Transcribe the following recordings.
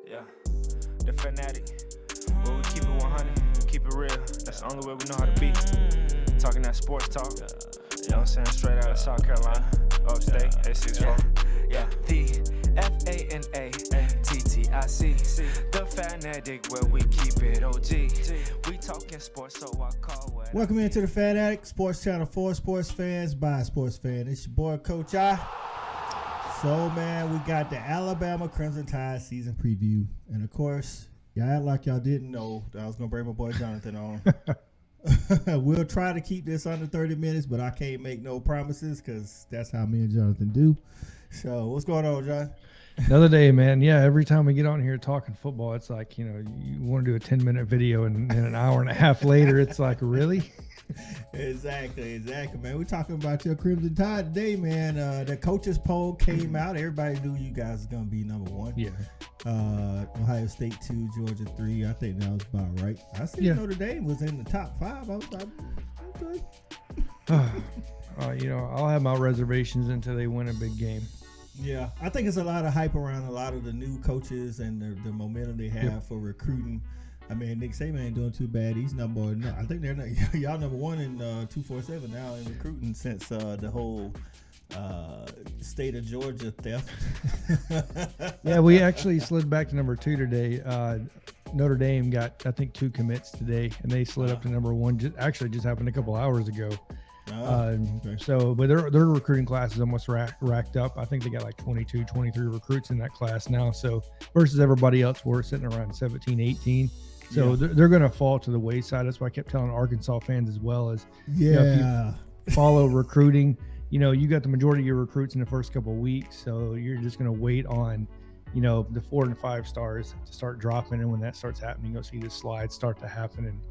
Yeah. The fanatic. But we keep it 100, keep it real. That's the only way we know how to be. Talking that sports talk. You know what I'm saying? Straight out of South Carolina. Upstate, A64. Yeah. The FANATTIC. The fanatic where we keep it OG. We talking sports, so I call what. Welcome into the Fanatic Sports Channel for sports fans by sports fans. It's your boy Coach I. So man, we got the Alabama Crimson Tide season preview, and of course, y'all act like y'all didn't know that I was gonna bring my boy Johnathan on. We'll try to keep this under 30 minutes, but I can't make no promises because that's how me and Johnathan do. So what's going on, John? Another day, man. Yeah, every time we get on here talking football, it's like, you know, you want to do a 10-minute video, and then an hour and a half later, it's like, really? Exactly, man. We're talking about your Crimson Tide today, man. The coaches poll came out. Everybody knew you guys was going to be number one. Yeah. Ohio State 2, Georgia 3. I think that was about right. I see Notre Dame was in the top 5. I was like, okay. You know, I'll have my reservations until they win a big game. Yeah, I think it's a lot of hype around a lot of the new coaches and the momentum they have for recruiting. I mean, Nick Saban ain't doing too bad. He's number one. I think they're not, y'all number one in 247 now in recruiting since the whole state of Georgia theft. Yeah, we actually slid back to number 2 today. Notre Dame got, I think, 2 commits today, and they slid up to number 1. Just happened a couple hours ago. Okay. So, but their recruiting class is almost racked up. I think they got like 22, 23 recruits in that class now. So versus everybody else, we're sitting around 17, 18. So they're going to fall to the wayside. That's why I kept telling Arkansas fans as well as, you know, if you follow recruiting, you know, you got the majority of your recruits in the first couple of weeks. So you're just going to wait on, you know, the 4 and 5 stars to start dropping. And when that starts happening, you'll see the slides start to happen. And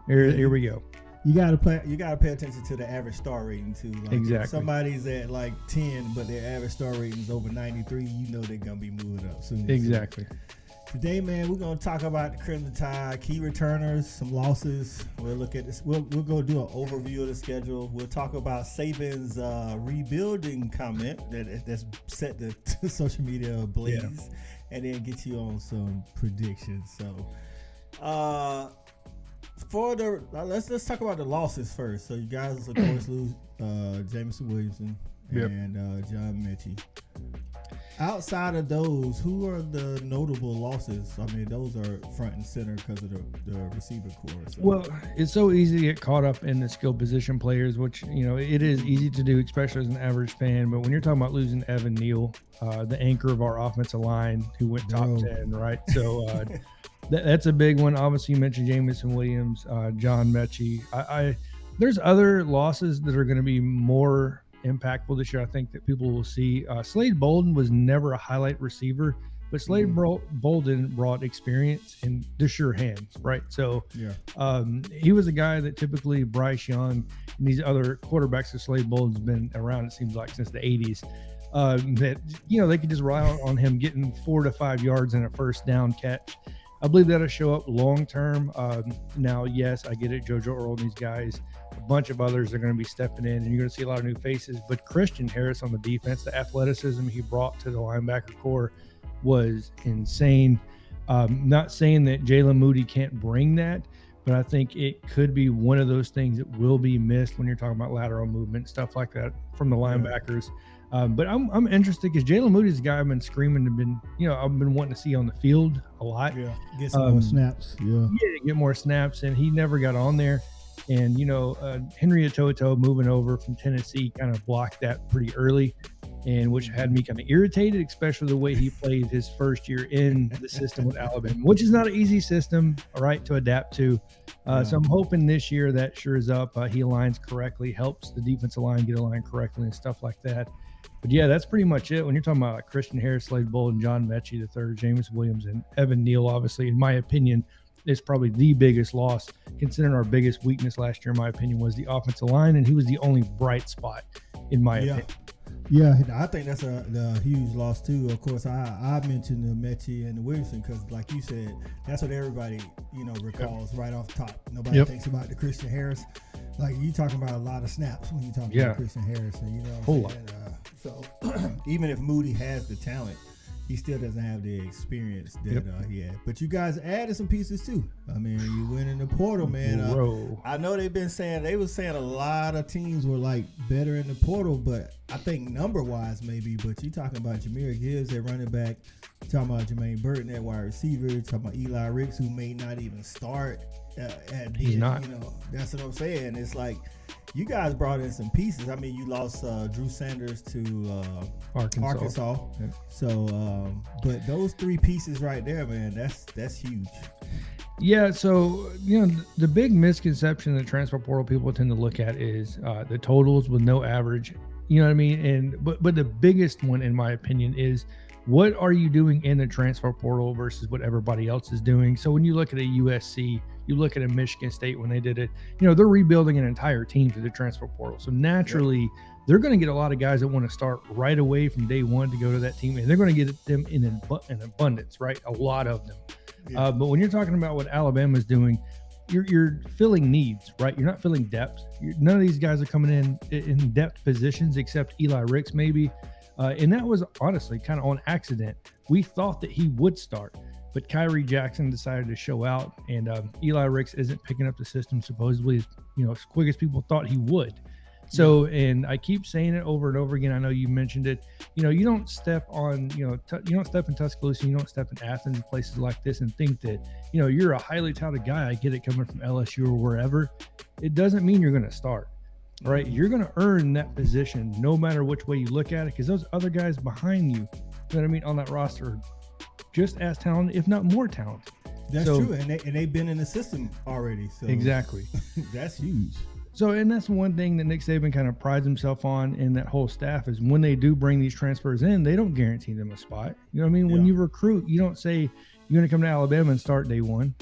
here we go. You gotta pay attention to the average star rating too. Like exactly. If somebody's at like 10, but their average star rating is over 93, you know they're gonna be moving up soon. Exactly. Today, man, we're gonna talk about the Crimson Tide, key returners, some losses. We'll look at this. We'll go do an overview of the schedule. We'll talk about Saban's rebuilding comment that's set the social media ablaze, and then get you on some predictions. So, let's talk about the losses first. So you guys, of course, lose Jameson Williamson and John Mechie. Outside of those, who are the notable losses? I mean, those are front and center because of the receiver core. So. Well, it's so easy to get caught up in the skill position players, which, you know, it is easy to do, especially as an average fan. But when you're talking about losing Evan Neal, the anchor of our offensive line, who went top 10, right? So that's a big one. Obviously, you mentioned Jameson Williams, John Mechie. There's other losses that are going to be more impactful this year. I think that people will see. Slade Bolden was never a highlight receiver, but Slade Bolden brought experience and the sure hands, right? So he was a guy that typically Bryce Young and these other quarterbacks that Slade Bolden's been around, it seems like, since the 80s. That, you know, they could just rely on him getting 4 to 5 yards in a first down catch. I believe that'll show up long term. Now, yes, I get it. JoJo Earl and these guys, a bunch of others are going to be stepping in, and you're going to see a lot of new faces. But Christian Harris on the defense, the athleticism he brought to the linebacker core was insane. Not saying that Jalen Moody can't bring that, but I think it could be one of those things that will be missed when you're talking about lateral movement, stuff like that from the linebackers. But I'm interested because Jalen Moody's a guy I've been screaming I've been wanting to see on the field a lot. Yeah, get some more snaps. Yeah, get more snaps, and he never got on there. And, you know, Henry Atoto moving over from Tennessee kind of blocked that pretty early, and which had me kind of irritated, especially the way he played his first year in the system with Alabama, which is not an easy system, all right, to adapt to. So I'm hoping this year that shores up. He aligns correctly, helps the defensive line get aligned correctly and stuff like that. But yeah, that's pretty much it. When you're talking about Christian Harris, Slade Bolden, John Mechie III, James Williams, and Evan Neal, obviously, in my opinion, is probably the biggest loss, considering our biggest weakness last year, in my opinion, was the offensive line, and he was the only bright spot, in my opinion. Yeah, I think that's a huge loss too. Of course, I mentioned the Mechie and the Williamson because, like you said, that's what everybody recalls right off the top. Nobody thinks about the Christian Harris. Like, you talking about a lot of snaps when you talk about Christian Harris, and whole lot. So even if Moody has the talent, he still doesn't have the experience that he had. But you guys added some pieces too. I mean, you went in the portal, man. I know they were saying a lot of teams were like better in the portal, but I think number wise maybe. But you talking about Jahmyr Gibbs at running back, talking about Jermaine Burton at wide receiver, talking about Eli Ricks who may not even start. He's not. You know, that's what I'm saying. It's like you guys brought in some pieces. I mean, you lost Drew Sanders to Arkansas. Yep. So, but those three pieces right there, man, that's huge. Yeah. So, you know, the big misconception that transfer portal people tend to look at is the totals with no average. You know what I mean? And but the biggest one, in my opinion, is what are you doing in the transfer portal versus what everybody else is doing? So when you look at a USC, you look at a Michigan State when they did it, you know, they're rebuilding an entire team through the transfer portal. So naturally, they're going to get a lot of guys that want to start right away from day one to go to that team, and they're going to get them in abundance, right? A lot of them. Yeah. But when you're talking about what Alabama's doing, you're filling needs, right? You're not filling depth. None of these guys are coming in depth positions except Eli Ricks maybe. And that was honestly kind of on accident. We thought that he would start, but Kyrie Jackson decided to show out, and Eli Ricks isn't picking up the system supposedly as quick as people thought he would. So, and I keep saying it over and over again. I know you mentioned it. You know, you don't step on, you don't step in Tuscaloosa, you don't step in Athens and places like this and think that, you're a highly touted guy. I get it coming from LSU or wherever. It doesn't mean you're going to start. Right, you're going to earn that position no matter which way you look at it, because those other guys behind you, on that roster, are just as talented, if not more talented. That's true, and they've been in the system already. So exactly, that's huge. So, and that's one thing that Nick Saban kind of prides himself on, and that whole staff, is when they do bring these transfers in, they don't guarantee them a spot. You know what I mean? When you recruit, you don't say you're going to come to Alabama and start day one.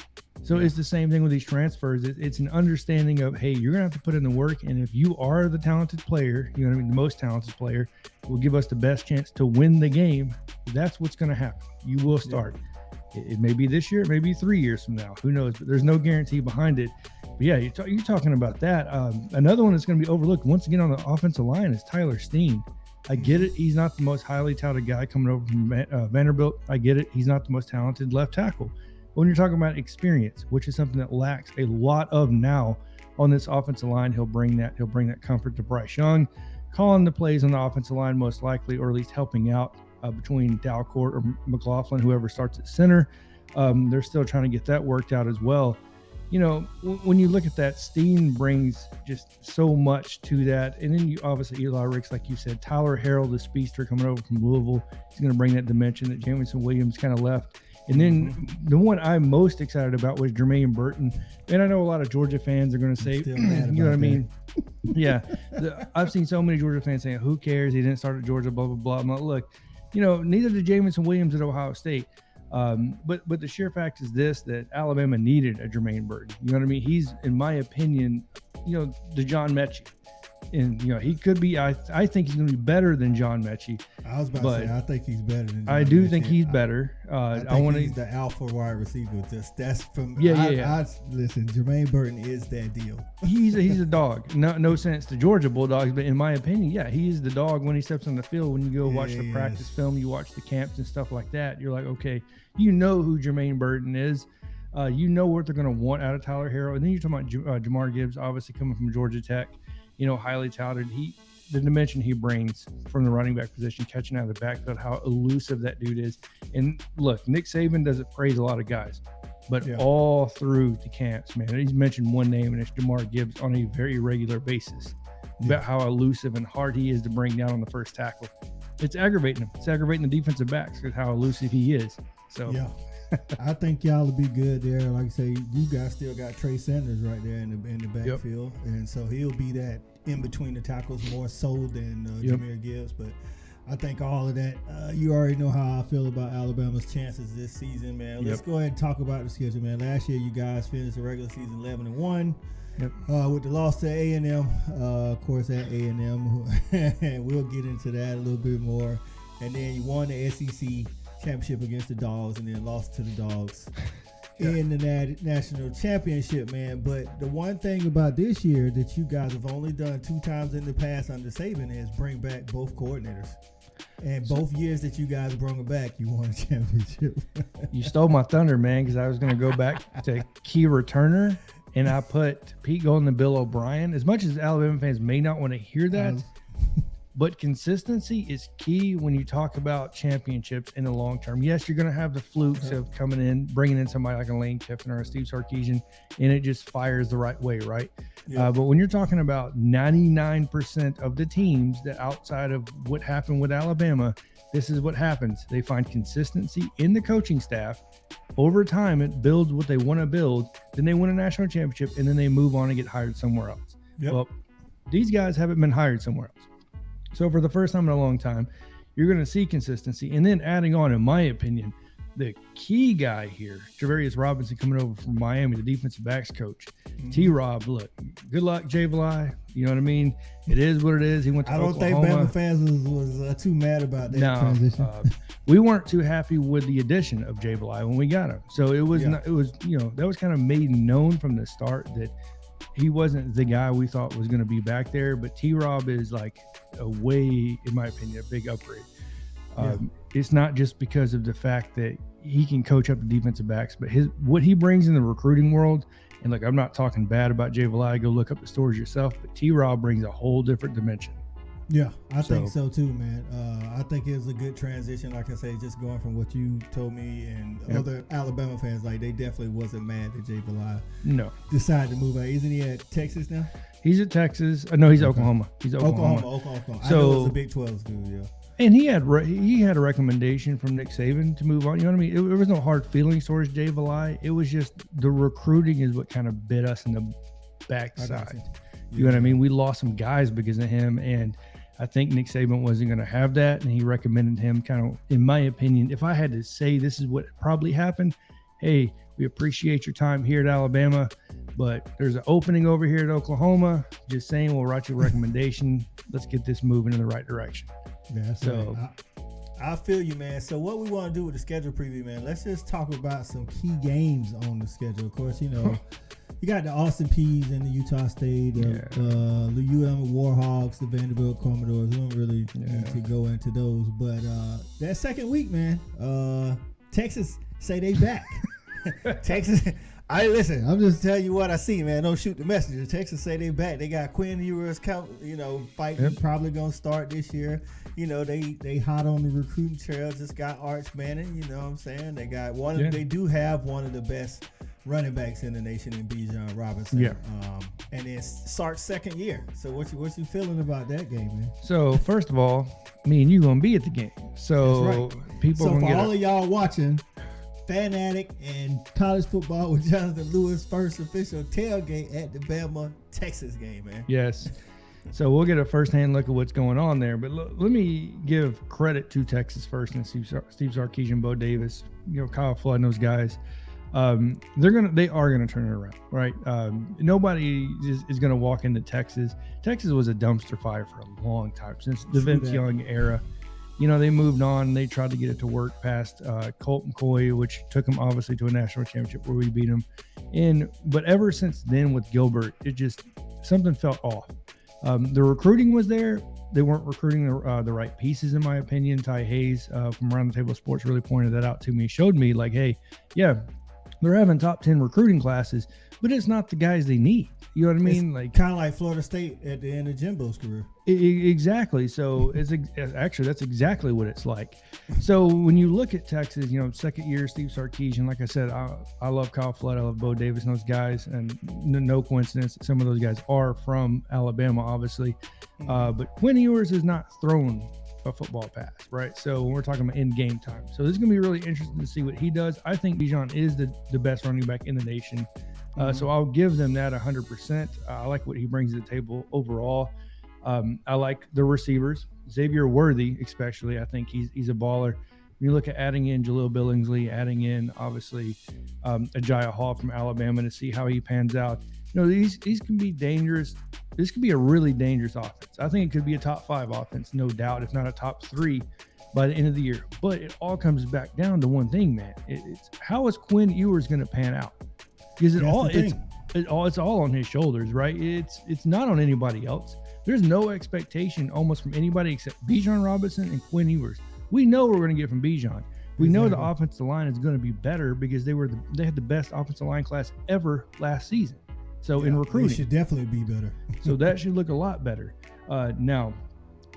So it's the same thing with these transfers. It's an understanding of, hey, you're going to have to put in the work. And if you are the talented player, the most talented player, will give us the best chance to win the game. That's what's going to happen. You will start. It may be this year, it may be 3 years from now. Who knows? But there's no guarantee behind it. But yeah, you're talking about that. Another one that's going to be overlooked once again on the offensive line is Tyler Steen. I get it. He's not the most highly touted guy coming over from Vanderbilt. I get it. He's not the most talented left tackle. When you're talking about experience, which is something that lacks a lot of now on this offensive line, he'll bring that comfort to Bryce Young, calling the plays on the offensive line most likely, or at least helping out between Dalcourt or McLaughlin, whoever starts at center. They're still trying to get that worked out as well. When you look at that, Steen brings just so much to that. And then you obviously Eli Ricks, like you said, Tyler Harrell, the speedster coming over from Louisville, he's going to bring that dimension that Jamison Williams kind of left. And then the one I'm most excited about was Jermaine Burton. And I know a lot of Georgia fans are going to say, you know what I mean? Yeah. I've seen so many Georgia fans saying, who cares? He didn't start at Georgia, blah, blah, blah. I'm like, look, neither did Jamison Williams at Ohio State. But the sheer fact is this, that Alabama needed a Jermaine Burton. You know what I mean? He's, in my opinion, the John Mechie. And, he could be, I think he's going to be better than John Mechie. I was about to say, I think he's better than John I do Mechie. think he's better. I think he's the alpha wide receiver. That's from, yeah. Listen, Jermaine Burton is that deal. He's a dog. No sense to Georgia Bulldogs, but in my opinion, he is the dog when he steps on the field. When you go watch the practice film, you watch the camps and stuff like that, you're like, okay, you know who Jermaine Burton is. You know what they're going to want out of Tyler Harrell. And then you're talking about Jamar Gibbs, obviously coming from Georgia Tech. Highly touted. The dimension he brings from the running back position, catching out of the backfield, how elusive that dude is. And look, Nick Saban doesn't praise a lot of guys, but all through the camps, man, he's mentioned one name, and it's Jamar Gibbs on a very regular basis about how elusive and hard he is to bring down on the first tackle. It's aggravating him. It's aggravating the defensive backs because how elusive he is. So I think y'all will be good there. Like I say, you guys still got Trey Sanders right there in the backfield, and so he'll be that in between the tackles more so than Jahmyr Gibbs. But I think all of that, you already know how I feel about Alabama's chances this season, man. Let's go ahead and talk about the schedule, man. Last year, you guys finished the regular season 11-1. With the loss to A&M, of course, at A&M. We'll get into that a little bit more. And then you won the SEC championship against the Dogs, and then lost to the Dogs in the national championship, man. But the one thing about this year that you guys have only done 2 times in the past under Saban is bring back both coordinators. And both years that you guys brought it back, you won a championship. You stole my thunder, man, because I was going to go back to key returner, and I put Pete Golden and Bill O'Brien. As much as Alabama fans may not want to hear that, but consistency is key when you talk about championships in the long term. Yes, you're going to have the flukes of coming in, bringing in somebody like a Lane Kiffin or a Steve Sarkisian, and it just fires the right way, right? Yeah. But when you're talking about 99% of the teams that outside of what happened with Alabama, this is what happens. They find consistency in the coaching staff. Over time, it builds what they want to build. Then they win a national championship, and then they move on and get hired somewhere else. Yep. Well, these guys haven't been hired somewhere else. So for the first time in a long time, you're going to see consistency. And then adding on, in my opinion, the key guy here, Travarius Robinson coming over from Miami, the defensive backs coach. T-Rob, look, good luck, Jay Valai. You know what I mean? It is what it is. He went to Oklahoma. I don't think Bama fans was too mad about that transition. We weren't too happy with the addition of Jay Valai when we got him. So it was, that was kind of made known from the start that he wasn't the guy we thought was going to be back there. But T-Rob is like a way, in my opinion, a big upgrade. It's not just because of the fact that he can coach up the defensive backs, but what he brings in the recruiting world. And look, I'm not talking bad about Jay Valai. Go look up the stories yourself. But T-Rob brings a whole different dimension. Yeah, I think so too, man. I think it was a good transition. Like I say, just going from what you told me and other Alabama fans, like they definitely wasn't mad that Jay Valai decided to move out. Isn't he at Texas now? He's at Texas. No, he's Oklahoma. He's at Oklahoma. So, I know it was a Big 12 dude, yeah. And he had a recommendation from Nick Saban to move on. You know what I mean? There was no hard feelings towards Jay Valai. It was just the recruiting is what kind of bit us in the backside. You know what I mean? We lost some guys because of him, and I think Nick Saban wasn't going to have that, and he recommended him kind of, in my opinion, if I had to say this is what probably happened, hey, we appreciate your time here at Alabama, but there's an opening over here at Oklahoma. Just saying, we'll write you a recommendation. Let's get this moving in the right direction. Yeah, so I feel you, man. So what we want to do with the schedule preview, man, let's just talk about some key games on the schedule. Of course, you got the Austin Peas and the Utah State, the UM Warhawks, the Vanderbilt Commodores. We don't really need to go into those. But that second week, man, Texas say they back. Texas, I'm just telling you what I see, man. Don't shoot the messenger. Texas say they back. They got Quinn Ewers, fighting, probably going to start this year. They hot on the recruiting trail. Just got Arch Manning, you know what I'm saying? They got they do have one of the best running backs in the nation in Bijan Robinson. Yeah. And it's Sark's second year. So what you feeling about that game, man? So first of all, me and you gonna be at the game. So that's right. People so for all of y'all watching, Fanatic and college football with Johnathan Lewis, first official tailgate at the Bama Texas game, man. Yes. So we'll get a first-hand look at what's going on there. But let me give credit to Texas first and Steve Sarkisian, Bo Davis, Kyle Flood and those guys. They are gonna turn it around, right? Nobody is gonna walk into Texas. Texas was a dumpster fire for a long time since the Vince Young era. They moved on. They tried to get it to work past Colt McCoy, which took them obviously to a national championship where we beat them. But ever since then with Gilbert, it just something felt off. The recruiting was there. They weren't recruiting the right pieces, in my opinion. Ty Hayes from Around the Table Sports really pointed that out to me. Showed me like, hey, yeah, they're having top 10 recruiting classes, but it's not the guys they need. You know what I mean? Like kind of like Florida State at the end of Jimbo's career. Exactly. So actually that's exactly what it's like. So when you look at Texas, second year Steve Sarkisian, like I said, I love Kyle Flood, I love Bo Davis and those guys, and no coincidence that some of those guys are from Alabama, obviously. But Quinn Ewers has not thrown a football pass, right? So when we're talking about in game time, so this is going to be really interesting to see what he does. I think Bijan is the best running back in the nation. So I'll give them that 100%. I like what he brings to the table overall. I like the receivers, Xavier Worthy, especially. I think he's a baller. When you look at adding in Jaleel Billingsley, adding in obviously Agiah Hall from Alabama to see how he pans out. These can be dangerous. This could be a really dangerous offense. I think it could be a top 5 offense, no doubt, if not a top 3 by the end of the year. But it all comes back down to one thing, man. It's how is Quinn Ewers going to pan out? Because it's all on his shoulders, right? It's not on anybody else. There's no expectation almost from anybody except Bijan Robinson and Quinn Ewers. We know what we're going to get from Bijan. We know the offensive line is going to be better because they had the best offensive line class ever last season. So in recruiting, it should definitely be better. So that should look a lot better. Now,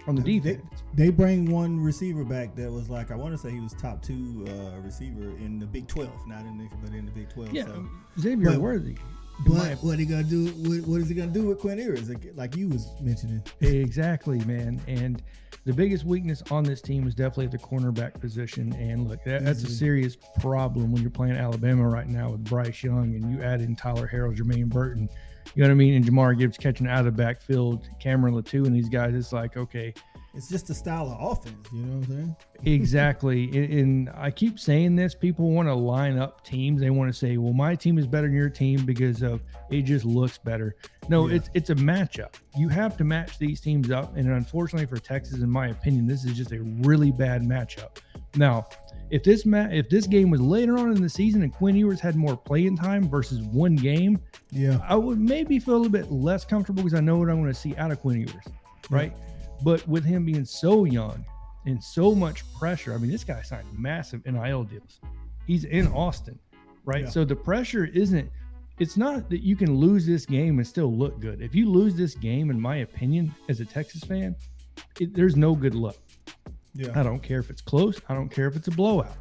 on the defense, they bring one receiver back that was like, I want to say he was top 2 receiver in the Big 12, not in the Big 12. Yeah, so. Xavier Worthy. But what he gonna do? What is he gonna do with Quinn Ewers? Like you was mentioning. Exactly, man. And the biggest weakness on this team is definitely at the cornerback position. And look, that's a serious problem when you're playing Alabama right now with Bryce Young, and you add in Tyler Harrell, Jermaine Burton, you know what I mean, and Jamar Gibbs catching out of the backfield, Cameron Latou, and these guys. It's like, okay. It's just a style of offense, you know what I'm saying? Exactly. And I keep saying this. People want to line up teams. They want to say, well, my team is better than your team because of it just looks better. No, it's a matchup. You have to match these teams up. And unfortunately for Texas, in my opinion, this is just a really bad matchup. Now, if this game was later on in the season and Quinn Ewers had more playing time versus one game, I would maybe feel a little bit less comfortable because I know what I'm going to see out of Quinn Ewers, right? But with him being so young and so much pressure, I mean, this guy signed massive NIL deals. He's in Austin, right? So the pressure it's not that you can lose this game and still look good. If you lose this game, in my opinion, as a Texas fan, there's no good luck. I don't care if it's close. I don't care if it's a blowout.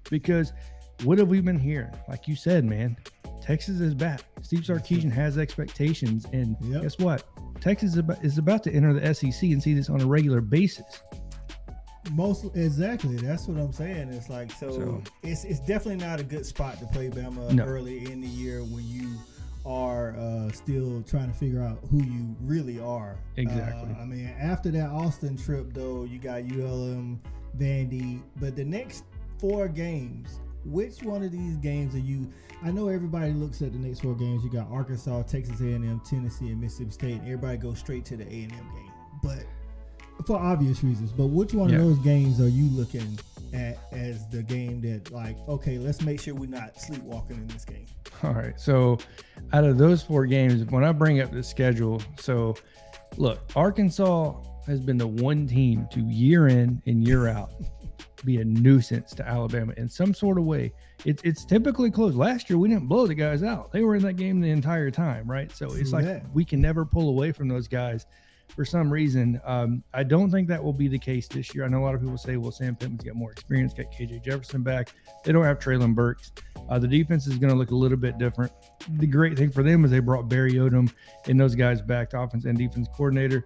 Because what have we been hearing? Like you said, man, Texas is back. Steve Sarkisian has expectations. And guess what? Texas is about to enter the SEC and see this on a regular basis. Exactly. That's what I'm saying. It's like, so it's definitely not a good spot to play Bama early in the year when you are still trying to figure out who you really are. Exactly. I mean, after that Austin trip, though, you got ULM, Vandy, but the next 4 games, which one of these games are you? I know everybody looks at the next 4 games. You got Arkansas, Texas A&M, Tennessee, and Mississippi State. Everybody goes straight to the A&M game, but for obvious reasons. But which one of those games are you looking at as the game that, like, okay, let's make sure we're not sleepwalking in this game? All right. So out of those 4 games, when I bring up the schedule, so look, Arkansas has been the one team to year in and year out be a nuisance to Alabama in some sort of way. It's typically close. Last year, we didn't blow the guys out. They were in that game the entire time, right? So it's like we can never pull away from those guys for some reason. I don't think that will be the case this year. I know a lot of people say, well, Sam Pittman's got more experience, got KJ Jefferson back. They don't have Traylon Burks. The defense is going to look a little bit different. The great thing for them is they brought Barry Odom and those guys back to offense and defense coordinator.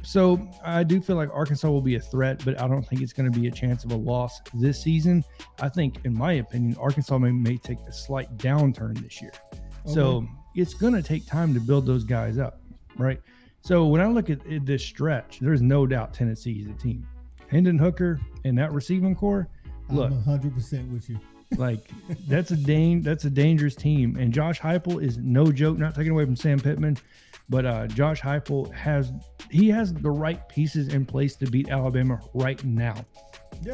So I do feel like Arkansas will be a threat, but I don't think it's going to be a chance of a loss this season. I think, in my opinion, Arkansas may take a slight downturn this year. Okay. So it's going to take time to build those guys up, right? So when I look at this stretch, there's no doubt Tennessee is a team. Hendon Hooker and that receiving core, look, I'm 100% with you. Like that's a dangerous team. And Josh Heupel is no joke, not taking away from Sam Pittman, but Josh Heupel has the right pieces in place to beat Alabama right now.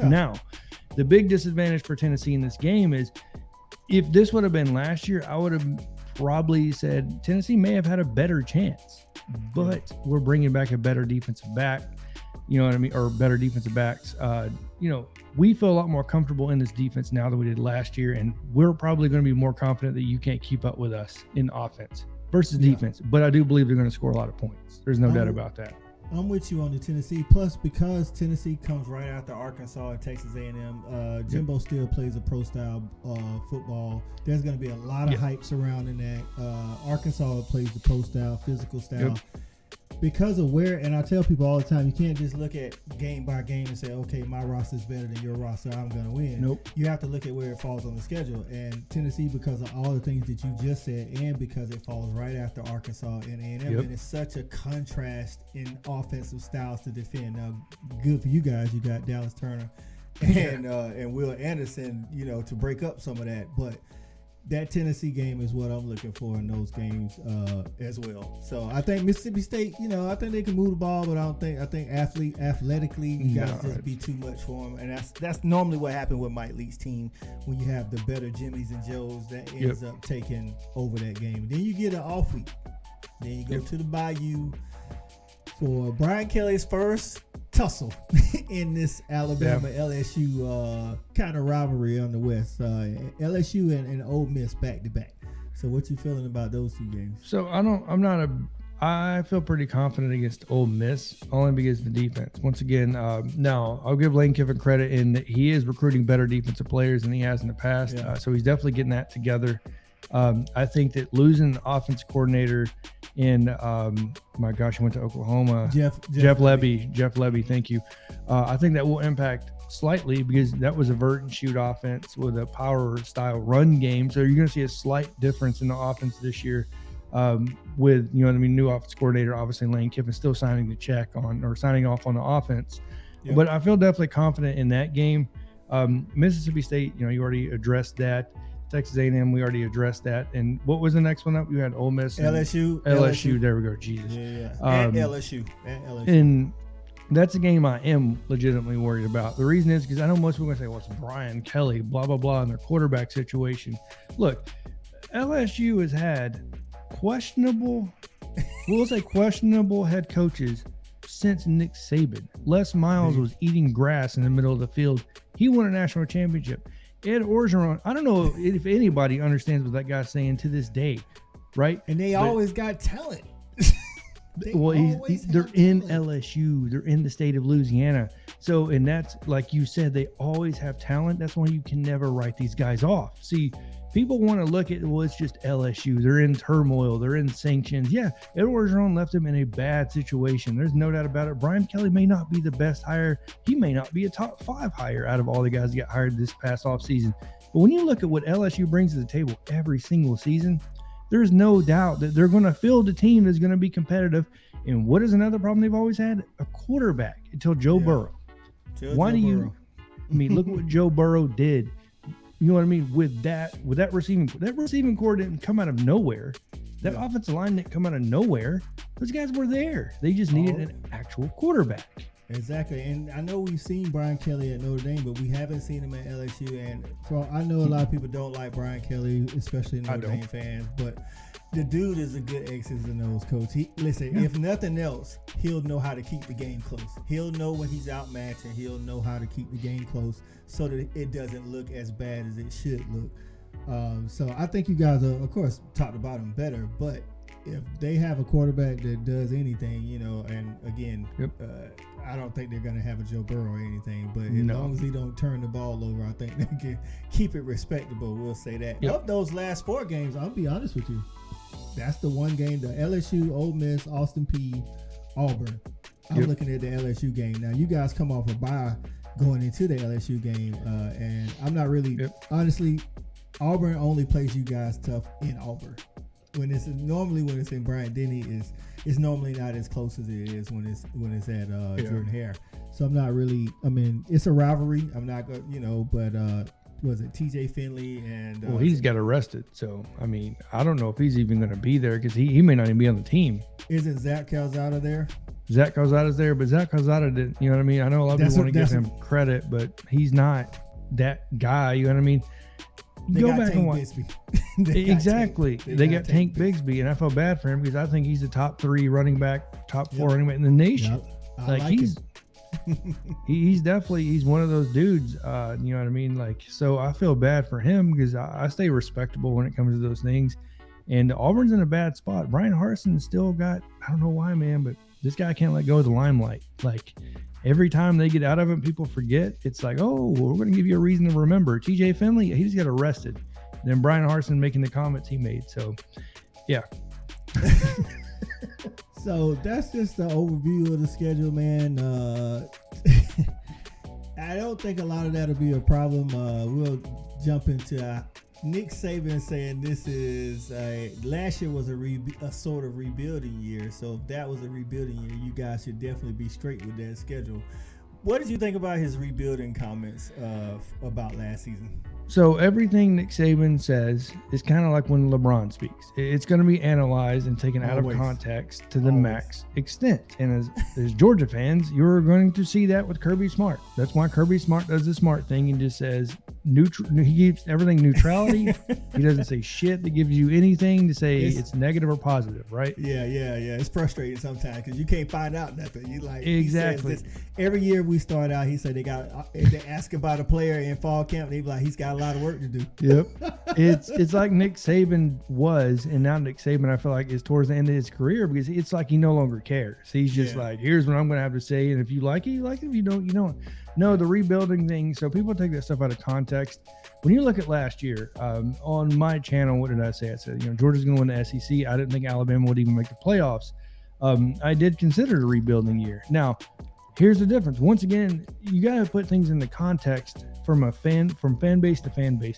Now, the big disadvantage for Tennessee in this game is if this would have been last year, I would have probably said Tennessee may have had a better chance, but we're bringing back a better defensive back, you know what I mean, or better defensive backs. We feel a lot more comfortable in this defense now than we did last year, and we're probably going to be more confident that you can't keep up with us in offense versus defense. But I do believe they're going to score a lot of points. There's no doubt about that. I'm with you on the Tennessee. Plus, because Tennessee comes right after Arkansas and Texas A&M, Jimbo still plays a pro-style football. There's going to be a lot of hype surrounding that. Arkansas plays the pro-style, physical style. Because of where, and I tell people all the time, you can't just look at game by game and say, okay, my roster is better than your roster, I'm going to win. Nope. You have to look at where it falls on the schedule. And Tennessee, because of all the things that you just said, and because it falls right after Arkansas and A&M, and it's such a contrast in offensive styles to defend. Now, good for you guys, you got Dallas Turner and Will Anderson, to break up some of that. But that Tennessee game is what I'm looking for in those games as well. So I think Mississippi State, I think they can move the ball, but I think athletically, you guys just be too much for them. And that's normally what happened with Mike Leach's team when you have the better Jimmys and Joes that ends up taking over that game. Then you get an off week. Then you go to the Bayou, for Brian Kelly's first tussle in this Alabama LSU kind of rivalry on the West. LSU and Ole Miss back to back. So what you feeling about those two games? So I feel pretty confident against Ole Miss, only because of the defense. Once again, now I'll give Lane Kiffin credit in that he is recruiting better defensive players than he has in the past. Yeah. So he's definitely getting that together. I think that losing the offense coordinator in, my gosh, he went to Oklahoma. Jeff Levy, thank you. I think that will impact slightly because that was a vert and shoot offense with a power style run game. So you're going to see a slight difference in the offense this year. With, new offense coordinator, obviously Lane Kiffin still signing off on the offense. Yep. But I feel definitely confident in that game. Mississippi State, you already addressed that. Texas A&M, we already addressed that. And what was the next one up? You had Ole Miss. LSU. There we go. Jesus. Yeah. And LSU. And that's a game I am legitimately worried about. The reason is because I know most people are going to say, well, it's Brian Kelly, blah, blah, blah, and their quarterback situation. Look, LSU has had questionable head coaches since Nick Saban. Les Miles was eating grass in the middle of the field. He won a national championship. Ed Orgeron, I don't know if anybody understands what that guy's saying to this day, right? And they always got talent. They're in LSU. They're in the state of Louisiana. So, and that's like you said, they always have talent. That's why you can never write these guys off. See, people want to look at, well, it's just LSU. They're in turmoil. They're in sanctions. Yeah, Ed Orgeron left them in a bad situation. There's no doubt about it. Brian Kelly may not be the best hire. He may not be a top 5 hire out of all the guys that got hired this past offseason. But when you look at what LSU brings to the table every single season, there's no doubt that they're going to field a team that's going to be competitive. And what is another problem they've always had? A quarterback until Joe Burrow. Look at what Joe Burrow did. You know what I mean? With that receiving core didn't come out of nowhere. That offensive line didn't come out of nowhere. Those guys were there. They just needed an actual quarterback. Exactly. And I know we've seen Brian Kelly at Notre Dame, but we haven't seen him at LSU. And I know a lot of people don't like Brian Kelly, especially Notre Dame fans, but the dude is a good X's and O's coach. If nothing else, he'll know how to keep the game close. He'll know when he's outmatched, and he'll know how to keep the game close so that it doesn't look as bad as it should look. So I think you guys are, of course, talked about him better, but if they have a quarterback that does anything, and again, I don't think they're going to have a Joe Burrow or anything, but as long as he don't turn the ball over, I think they can keep it respectable. We'll say that. Of those last 4 games, I'll be honest with you, that's the one game, the LSU, Ole Miss, Austin Peay, Auburn. I'm looking at the LSU game. Now, you guys come off a bye going into the LSU game, and I'm not really, honestly, Auburn only plays you guys tough in Auburn. When it's in Bryant-Denny, it's normally not as close as it is when it's at Jordan-Hare. So I'm not really. I mean, it's a rivalry. I'm not going, but was it T.J. Finley and? Well, he's got arrested, so I mean, I don't know if he's even going to be there because he may not even be on the team. Isn't Zach Calzada there? Zach Calzada's there, but Zach Calzada didn't. You know what I mean? I know a lot of people want to give him credit, but he's not that guy. You know what I mean? Go back and watch. Exactly. They got Tank Bigsby, and I feel bad for him because I think he's the top 3 running back, top 4 running back in the nation. He's definitely one of those dudes. You know what I mean? Like, so I feel bad for him because I stay respectable when it comes to those things. And Auburn's in a bad spot. Brian Harsin still got, I don't know why, man, but this guy can't let go of the limelight. Like, every time they get out of it, people forget. It's like, oh, we're going to give you a reason to remember. TJ Finley, he just got arrested. And then Brian Harsin making the comments he made. So, yeah. So that's just the overview of the schedule, man. I don't think a lot of that will be a problem. We'll jump into Nick Saban saying this is last year was a sort of rebuilding year. So if that was a rebuilding year, you guys should definitely be straight with that schedule. What did you think about his rebuilding comments about last season? So everything Nick Saban says is kind of like when LeBron speaks. It's going to be analyzed and taken out of context to the max extent. And as Georgia fans, you're going to see that with Kirby Smart. That's why Kirby Smart does the smart thing and just says, neutral. He keeps everything neutrality. He doesn't say shit that gives you anything to say it's negative or positive, right? Yeah. It's frustrating sometimes because you can't find out nothing. You like exactly. He says this, every year we start out, he said they ask about a player in fall camp. They be like, he's got a lot of work to do. Yep. It's like Nick Saban was, and now Nick Saban I feel like is towards the end of his career because it's like he no longer cares. He's just like, here's what I'm going to have to say, and if you like it, you like it. If you don't, you don't. No, the rebuilding thing. So people take that stuff out of context. When you look at last year, on my channel, what did I say? I said, Georgia's going to win the SEC. I didn't think Alabama would even make the playoffs. I did consider it a rebuilding year. Now, here's the difference. Once again, you got to put things in the context from fan base to fan base.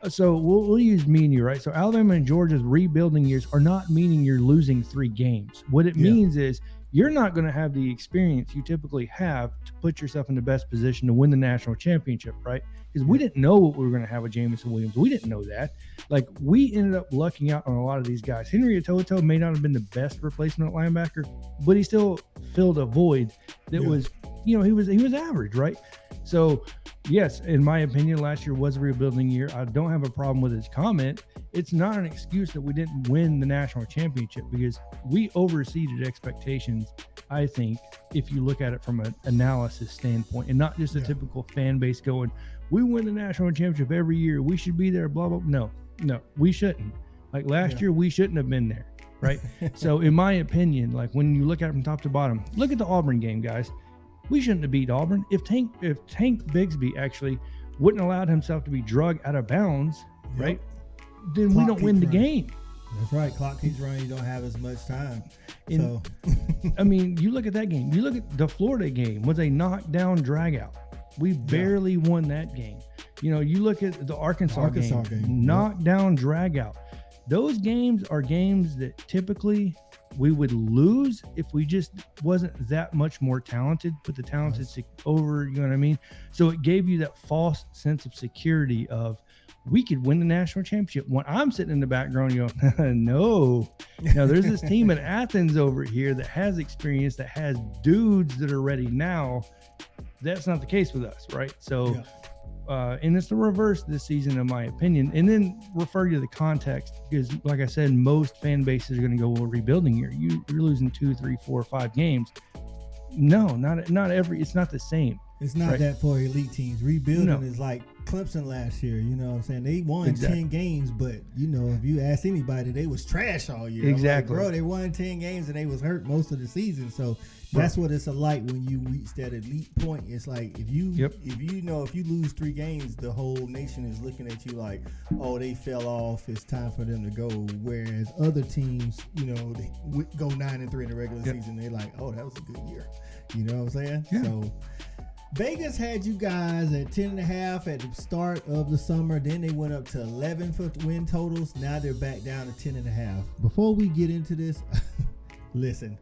So we'll use me and you, right? So Alabama and Georgia's rebuilding years are not meaning you're losing 3 games. What it means is you're not going to have the experience you typically have to put yourself in the best position to win the national championship, right? Because we didn't know what we were going to have with Jamison Williams. We didn't know that. Like, we ended up lucking out on a lot of these guys. Henry Toto may not have been the best replacement at linebacker, but he still filled a void that was, he was average, right? So, yes, in my opinion, last year was a rebuilding year. I don't have a problem with his comment. It's not an excuse that we didn't win the national championship because we overseeded expectations, I think, if you look at it from an analysis standpoint and not just a typical fan base going, we win the national championship every year, we should be there, blah, blah. No, we shouldn't. Like last year, we shouldn't have been there, right? So in my opinion, like when you look at it from top to bottom, look at the Auburn game, guys. We shouldn't have beat Auburn. If Tank Bigsby actually wouldn't allowed himself to be drugged out of bounds, right, then we don't win the game. That's right. Clock keeps running. You don't have as much time. So, I mean, you look at that game. You look at the Florida game was a knockdown dragout. We barely won that game. You look at the Arkansas game. Knockdown dragout. Those games are games that typically we would lose if we just wasn't that much more talented, put the talented over, you know what I mean? So it gave you that false sense of security of we could win the national championship. When I'm sitting in the background, you go, no. Now there's this team in Athens over here that has experience, that has dudes that are ready now. That's not the case with us, right? So, and it's the reverse this season, in my opinion. And then refer to the context because, like I said, most fan bases are going to go, well, rebuilding year. You're losing 2, 3, 4, 5 games. No, not every. It's not the same. It's not that for elite teams. Rebuilding is like Clemson last year. You know what I'm saying? They won 10 games, but if you ask anybody, they was trash all year. Exactly. Like, bro, they won 10 games and they was hurt most of the season. So that's what it's like when you reach that elite point. It's like if you lose 3 games, the whole nation is looking at you like, oh, they fell off. It's time for them to go. Whereas other teams, they go 9-3 in the regular season. They're like, oh, that was a good year. You know what I'm saying? Yeah. So Vegas had you guys at 10.5 at the start of the summer. Then they went up to 11 for win totals. Now they're back down to 10.5. Before we get into this, listen,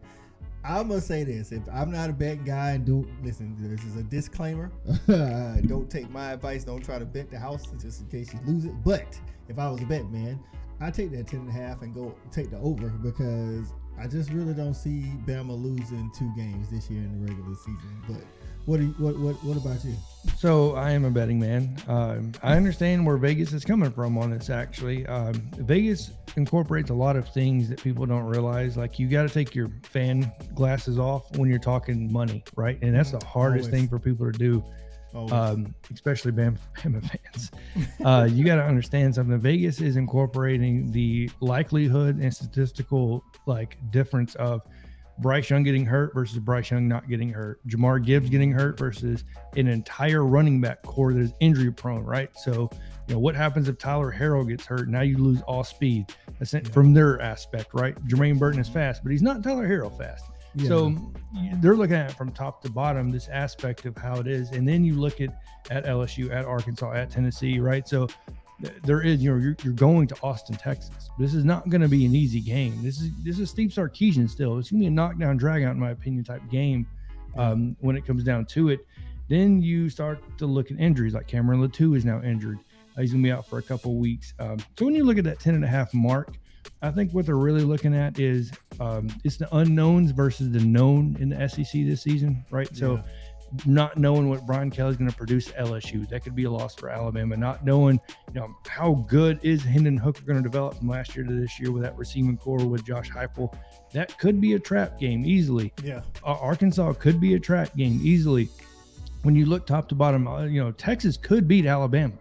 I'm going to say this. If I'm not a betting guy, this is a disclaimer. Don't take my advice. Don't try to bet the house just in case you lose it. But if I was a bet man, I'd take that 10.5 and go take the over because I just really don't see Bama losing 2 games this year in the regular season. But what about you? So I am a betting man. I understand where Vegas is coming from on this. Actually, Vegas incorporates a lot of things that people don't realize. Like you got to take your fan glasses off when you're talking money, right? And that's the hardest thing for people to do, especially Bama fans. You got to understand something. Vegas is incorporating the likelihood and statistical difference of Bryce Young getting hurt versus Bryce Young not getting hurt, Jamar Gibbs getting hurt versus an entire running back core that is injury prone, right? So, what happens if Tyler Harrell gets hurt? Now you lose all speed from their aspect, right? Jermaine Burton is fast, but he's not Tyler Harrell fast. Yeah. So they're looking at it from top to bottom, this aspect of how it is. And then you look at LSU, at Arkansas, at Tennessee, right? So there is, you're going to Austin, Texas. This is not going to be an easy game. This is Steve Sarkisian still. It's going to be a knockdown, drag out, in my opinion, type game when it comes down to it. Then you start to look at injuries, like Cameron Latou is now injured. He's going to be out for a couple of weeks. So when you look at that 10.5 mark, I think what they're really looking at is it's the unknowns versus the known in the SEC this season, right? So not knowing what Brian Kelly's going to produce at LSU. That could be a loss for Alabama. Not knowing, how good is Hendon Hooker going to develop from last year to this year with that receiving core with Josh Heupel. That could be a trap game easily. Yeah. Arkansas could be a trap game easily. When you look top to bottom, Texas could beat Alabama.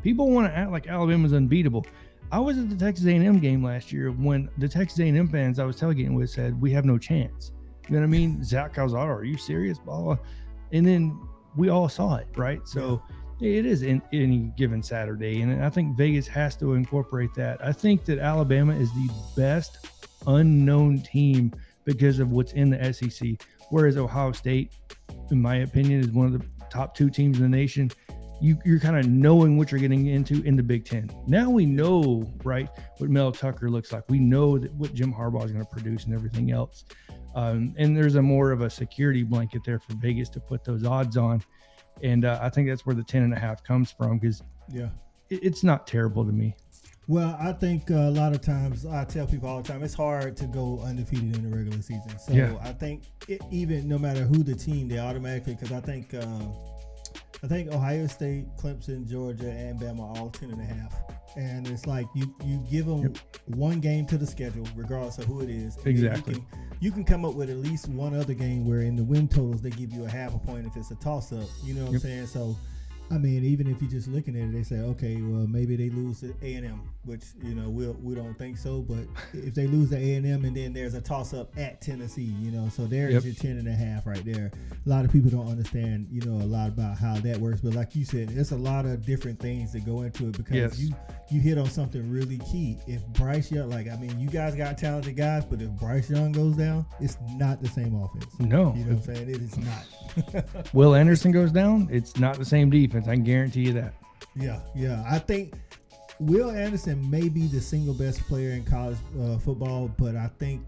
People want to act like Alabama's unbeatable. I was at the Texas A&M game last year when the Texas A&M fans I was tailgating with said, we have no chance. You know what I mean? Zach Calzada, are you serious? Blah, blah. And then we all saw it, right? So it is in any given Saturday. And I think Vegas has to incorporate that. I think that Alabama is the best unknown team because of what's in the SEC, whereas Ohio State, in my opinion, is one of the top 2 teams in the nation. You're kind of knowing what you're getting into in the Big Ten. Now we know, right, what Mel Tucker looks like. We know that what Jim Harbaugh is going to produce and everything else. And there's a more of a security blanket there for Vegas to put those odds on. And I think that's where the 10.5 comes from, because it's not terrible to me. Well, I think a lot of times I tell people all the time, it's hard to go undefeated in the regular season. So I think even no matter who the team, they automatically, because I think Ohio State, Clemson, Georgia, and Bama are all 10.5. And it's like you give them one game to the schedule, regardless of who it is. Exactly. You can come up with at least one other game where in the win totals they give you a half a point if it's a toss-up. You know what I'm saying? So, I mean, even if you're just looking at it, they say, okay, well, maybe they lose to A&M, which, we don't think so. But if they lose to A&M and then there's a toss-up at Tennessee, so there's your 10.5 right there. A lot of people don't understand, a lot about how that works. But like you said, there's a lot of different things that go into it because you hit on something really key. If Bryce Young, you guys got talented guys, but if Bryce Young goes down, it's not the same offense. No. You know what I'm saying? It is not. Will Anderson goes down, it's not the same defense. I can guarantee you that. Yeah. I think Will Anderson may be the single best player in college football, but I think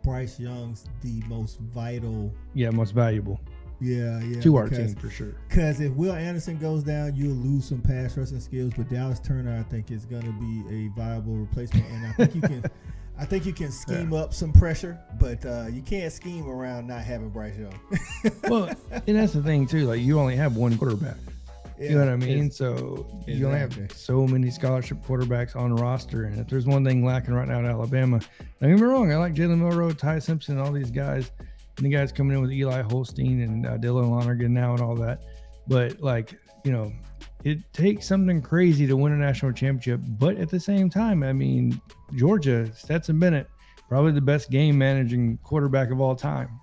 Bryce Young's the most vital. Yeah, most valuable. Yeah. To our team for sure. Because if Will Anderson goes down, you'll lose some pass rushing skills. But Dallas Turner, I think, is going to be a viable replacement, and I think you can. I think you can scheme up some pressure, but you can't scheme around not having Bryce Young. Well, and that's the thing too. Like, you only have one quarterback. You know what I mean? So you only have so many scholarship quarterbacks on the roster. And if there's one thing lacking right now at Alabama, don't get me wrong, I like Jalen Milroe, Ty Simpson, all these guys. And the guys coming in with Eli Holstein and Dylan Lonergan now and all that. But, it takes something crazy to win a national championship. But at the same time, Georgia, Stetson Bennett, probably the best game managing quarterback of all time.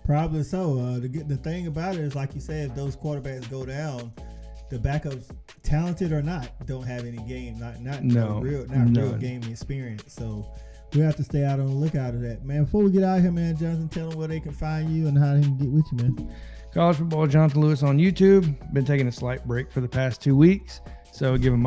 Probably so. The thing about it is, like you said, if those quarterbacks go down, the backups, talented or not, don't have any game, real game experience. So we have to stay out on the lookout of that, man. Before we get out of here, man, Johnathan, tell them where they can find you and how they can get with you, man. College Football Johnathan Lewis on YouTube. Been taking a slight break for the past 2 weeks, so giving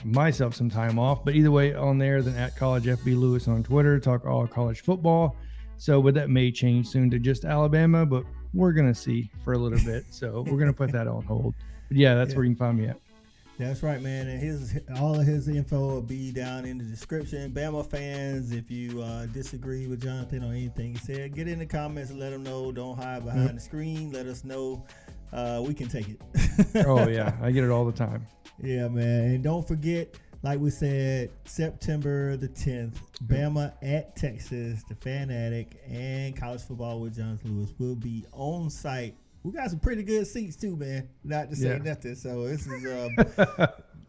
myself some time off. But either way, on there, then at College FB Lewis on Twitter, talk all college football. So, but that may change soon to just Alabama, but we're gonna see for a little bit. So we're gonna put that on hold. But yeah, that's where you can find me at. That's right, man. And all of his info will be down in the description. Bama fans, if you disagree with Johnathan on anything he said, get in the comments and let him know. Don't hide behind the screen. Let us know. We can take it. Oh, yeah. I get it all the time. Yeah, man. And don't forget, like we said, September the 10th, Bama at Texas, the Fanatic, and College Football with Johnathan Lewis will be on site. We got some pretty good seats too, man. Not to say nothing. So this is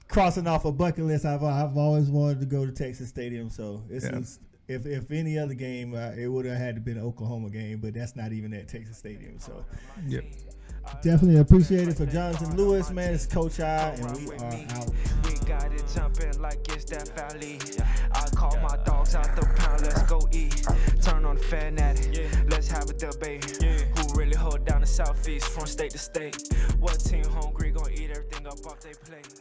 crossing off a bucket list. I've always wanted to go to Texas Stadium. So this is if any other game, it would have had to been an Oklahoma game, but that's not even at Texas Stadium. So definitely appreciate it for Johnathan Lewis, man. It's Coach I, and we are out. We got it jumping like it's that valley. I call my dogs out the pound. Let's go eat. Turn on the Fanatic. Let's have a debate. Who really hold down the Southeast from state to state? What team hungry gonna eat everything up off they plate?